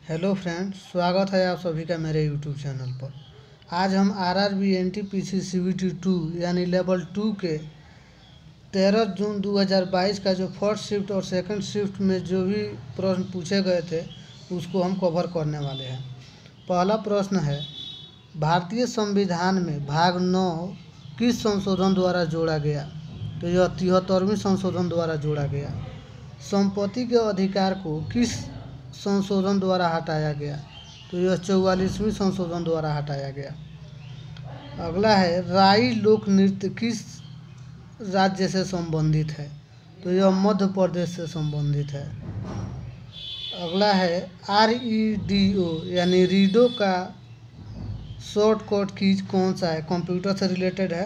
Hello friends, स्वागत है आप सभी का मेरे यूट्यूब चैनल पर। आज हम आरआरबी एनटीपीसी सीबीटी 2 यानी लेवल 2 के 13 जून 2022 का जो फर्स्ट शिफ्ट और सेकंड शिफ्ट में जो भी प्रश्न पूछे गए थे उसको हम कवर करने वाले हैं। पहला प्रश्न है, भारतीय संविधान में भाग 9 किस संशोधन द्वारा जोड़ा गया? तो यह 73वें संशोधन द्वारा जोड़ा गया। संपत्ति के अधिकार को किस संशोधन द्वारा हटाया गया? तो यह 44वें संशोधन द्वारा हटाया गया। अगला है, राई लोक नृत्य किस राज्य से संबंधित है? तो यह मध्य प्रदेश से संबंधित है। अगला है, REDO यानी रीडो का शॉर्टकट कीज कौन सा है? कंप्यूटर से रिलेटेड है,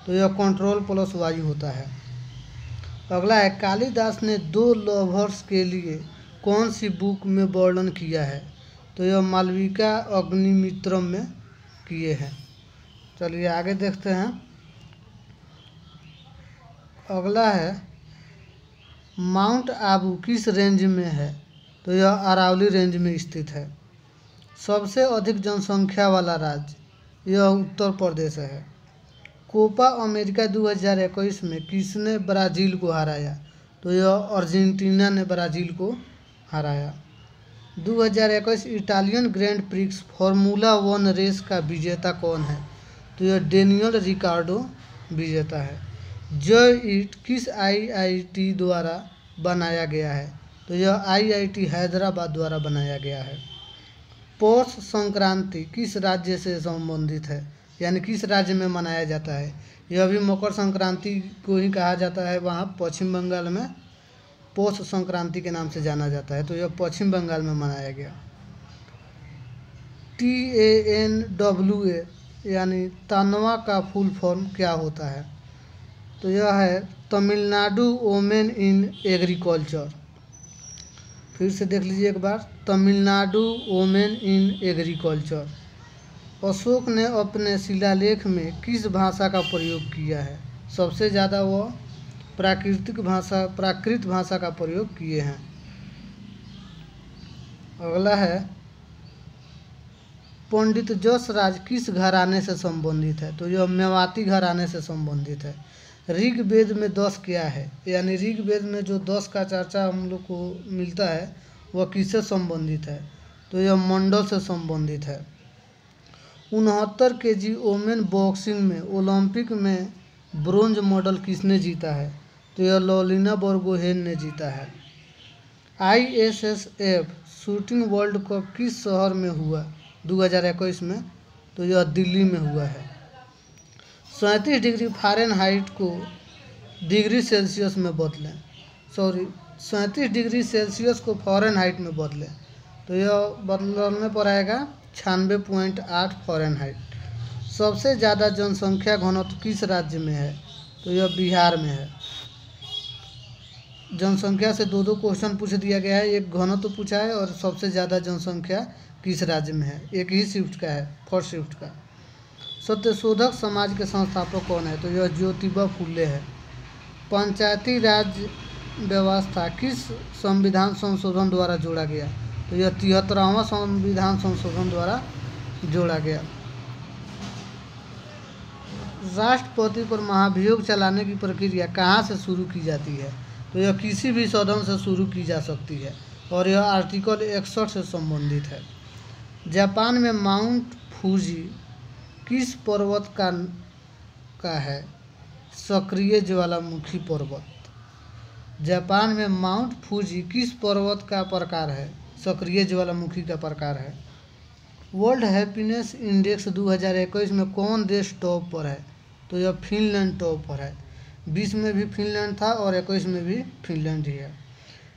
तो यह Ctrl+Y होता है। अगला है, कालिदास ने 2 लवर्स के लिए कौन सी बुक में वर्णन किया है? तो यह मालविका अग्निमित्रम में किए हैं। चलिए आगे देखते हैं। अगला है, माउंट आबू किस रेंज में है? तो यह अरावली रेंज में स्थित है। सबसे अधिक जनसंख्या वाला राज्य, यह उत्तर प्रदेश है। कोपा अमेरिका 2021 में किसने ब्राज़ील को हराया? तो यह अर्जेंटीना ने ब्राज़ील को हराया। 2021 Italian grand prix formula 1 race का विजेता कौन है? तो यह डेनियल रिकार्डो विजेता है। जय ईट किस IIT द्वारा बनाया गया है? तो यह IIT हैदराबाद द्वारा बनाया गया है। पौष संक्रांति किस राज्य से संबंधित है, यानी किस राज्य में मनाया जाता है? यह भी मकर संक्रांति को ही कहा जाता है। वहाँ पश्चिम बंगाल में पौष संक्रांति के नाम से जाना जाता है, तो यह पश्चिम बंगाल में मनाया गया। TANWA यानी तनवा का फुल फॉर्म क्या होता है? तो यह है तमिलनाडु वोमेन इन एग्रीकल्चर। फिर से देख लीजिए एक बार, Tamil Nadu women in agriculture. Ashok ने अपने शिलालेख में किस भाषा का प्रयोग किया है? सबसे ज़्यादा वह प्राकृत भाषा का प्रयोग किए हैं। अगला है, पंडित जसराज किस घराने से संबंधित है? तो यह मेवाती घराने से संबंधित है। ऋग्वेद में 10 क्या है? यानी ऋग्वेद में जो 10 का चर्चा हम लोग को मिलता है वह किससे संबंधित है? तो यह मंडल से संबंधित है। 69 kg वोमेन बॉक्सिंग में ओलंपिक में ब्रोंज मेडल किसने जीता है? तो यह लॉलिना बोरगोहेन ने जीता है। ISSF शूटिंग वर्ल्ड कप किस शहर में हुआ 2021 में? तो यह दिल्ली में हुआ है। 37 डिग्री फ़ारेनहाइट को डिग्री सेल्सियस में बदलें। 37 डिग्री सेल्सियस को फ़ारेनहाइट में बदलें, तो यह बदलने पर आएगा 96.8 फ़ारेनहाइट। सबसे ज़्यादा जनसंख्या घनत्व किस राज्य में है? तो यह बिहार में है। जनसंख्या से 2 क्वेश्चन पूछ दिया गया है, एक घनत्व पूछा है और सबसे ज़्यादा जनसंख्या किस राज्य में है। एक ही शिफ्ट का है, फर्स्ट शिफ्ट का। सत्यशोधक समाज के संस्थापक कौन है? तो यह ज्योतिबा फुले है। पंचायती राज व्यवस्था किस संविधान संशोधन द्वारा जोड़ा गया? तो यह 73वां संविधान संशोधन द्वारा जोड़ा गया। राष्ट्रपति पर महाभियोग चलाने की प्रक्रिया कहाँ से शुरू की जाती है? तो यह किसी भी सदन से शुरू की जा सकती है और यह आर्टिकल 61 से संबंधित है। जापान में माउंट फूजी किस पर्वत का है? सक्रिय ज्वालामुखी पर्वत। जापान में माउंट फूजी किस पर्वत का प्रकार है? सक्रिय ज्वालामुखी का प्रकार है। वर्ल्ड हैप्पीनेस इंडेक्स 2021 में कौन देश टॉप पर है? तो यह फिनलैंड टॉप पर है। 20 में भी फिनलैंड था और 21 में भी फिनलैंड ही है।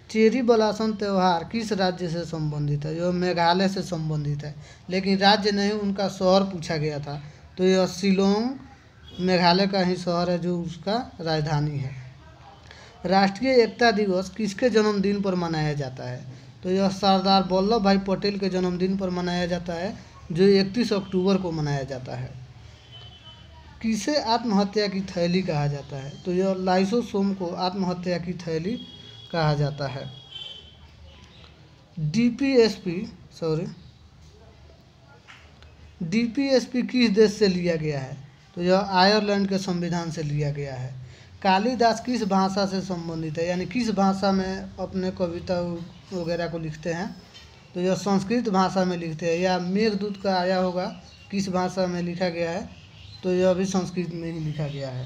चेरी ब्लॉसम त्यौहार किस राज्य से संबंधित है? यह मेघालय से संबंधित है, लेकिन राज्य नहीं, उनका शहर पूछा गया था। तो यह शिलोंग मेघालय का ही शहर है जो उसका राजधानी है। राष्ट्रीय एकता दिवस किसके जन्मदिन पर मनाया जाता है? तो यह सरदार वल्लभ भाई पटेल के जन्मदिन पर मनाया जाता है, जो 31 अक्टूबर को मनाया जाता है। किसे आत्महत्या की थैली कहा जाता है? तो यह लाइसोसोम को आत्महत्या की थैली कहा जाता है। DPSP सॉरी, डीपीएसपी किस देश से लिया गया है? तो यह आयरलैंड के संविधान से लिया गया है। कालिदास किस भाषा से संबंधित है, यानी किस भाषा में अपने कविता वगैरह को लिखते हैं? तो यह संस्कृत भाषा में लिखते हैं। या मेघदूत का आया होगा, किस भाषा में लिखा गया है? तो यह भी संस्कृत में ही लिखा गया है।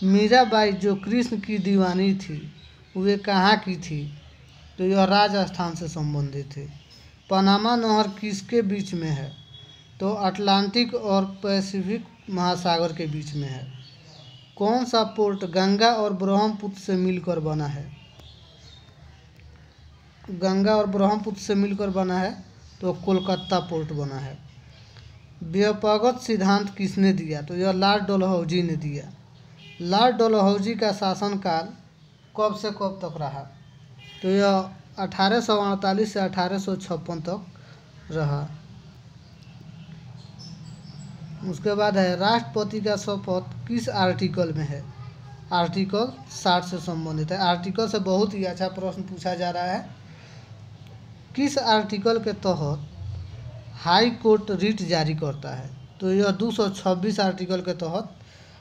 मीराबाई जो कृष्ण की दीवानी थी, वे कहाँ की थी? तो यह राजस्थान से संबंधित थी। पनामा नहर किसके बीच में है? तो अटलांटिक और पैसिफिक महासागर के बीच में है। कौन सा पोर्ट गंगा और ब्रह्मपुत्र से मिलकर बना है? गंगा और ब्रह्मपुत्र से मिलकर बना है, तो कोलकाता पोर्ट बना है। व्यापकगत सिद्धांत किसने दिया? तो यह लॉर्ड डलहौजी ने दिया। लॉर्ड डलहौजी का शासनकाल कब से कब तक रहा? तो यह 1848 से 1856 तक रहा। उसके बाद है राष्ट्रपति का शपथ किस आर्टिकल में है? आर्टिकल 60 से संबंधित है। आर्टिकल से बहुत ही अच्छा प्रश्न पूछा जा रहा है। किस आर्टिकल के तहत हाई कोर्ट रिट जारी करता है? तो यह 226 आर्टिकल के तहत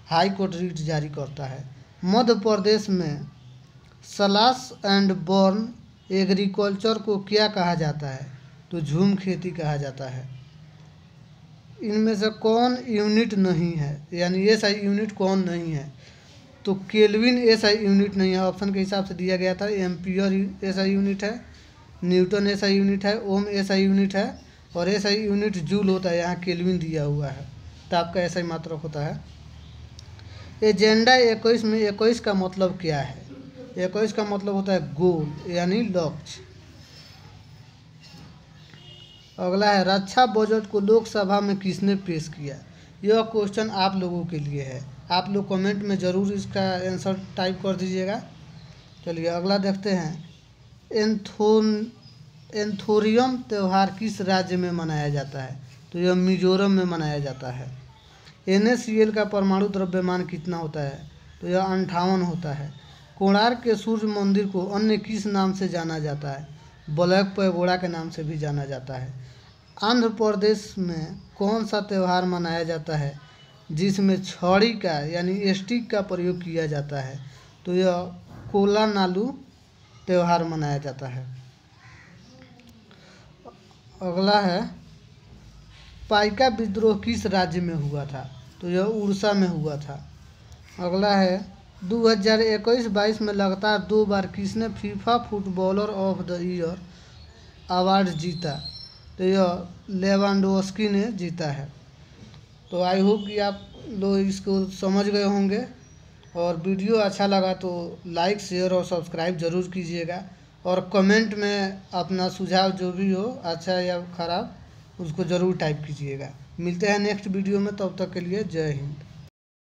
हाई कोर्ट रिट जारी करता है। मध्य प्रदेश में स्लैश एंड बर्न एग्रीकल्चर को क्या कहा जाता है? तो झूम खेती कहा जाता है। इनमें से कौन यूनिट नहीं है, यानी एसआई यूनिट कौन नहीं है? तो केल्विन एसआई यूनिट नहीं है। ऑप्शन के हिसाब से दिया गया था। एम्पियर एसआई यूनिट है, न्यूटन एसआई यूनिट है, ओम एसआई यूनिट है, और एसआई यूनिट जूल होता है। यहाँ केल्विन दिया हुआ है, तो आपका एसआई मात्रक होता है। एजेंडा 21 में 21 का मतलब क्या है? 21 का मतलब होता है गोल, यानी लक्ष्य। अगला है रक्षा बजट को लोकसभा में किसने पेश किया? यह क्वेश्चन आप लोगों के लिए है। आप लोग कमेंट में ज़रूर इसका आंसर टाइप कर दीजिएगा। चलिए अगला देखते हैं। एंथोरियम त्यौहार किस राज्य में मनाया जाता है? तो यह मिजोरम में मनाया जाता है। NaCl का परमाणु द्रव्यमान कितना होता है? तो यह 58 होता है। कोणार्क के सूर्य मंदिर को अन्य किस नाम से जाना जाता है? ब्लैक पैगोडा के नाम से भी जाना जाता है। आंध्र प्रदेश में कौन सा त्यौहार मनाया जाता है जिसमें छड़ी का यानी स्टिक का प्रयोग किया जाता है? तो यह कोलानालू त्यौहार मनाया जाता है। अगला है पाइका विद्रोह किस राज्य में हुआ था? तो यह उड़ीसा में हुआ था। अगला है 2021-22 में लगातार 2 बार किसने FIFA footballer of the year award जीता? तो यह लेवांडोव्स्की ने जीता है। तो आई होप कि आप लोग इसको समझ गए होंगे, और वीडियो अच्छा लगा तो लाइक शेयर और सब्सक्राइब ज़रूर कीजिएगा, और कमेंट में अपना सुझाव जो भी हो, अच्छा या ख़राब, उसको ज़रूर टाइप कीजिएगा। मिलते हैं नेक्स्ट वीडियो में, तब तक के लिए जय हिंद।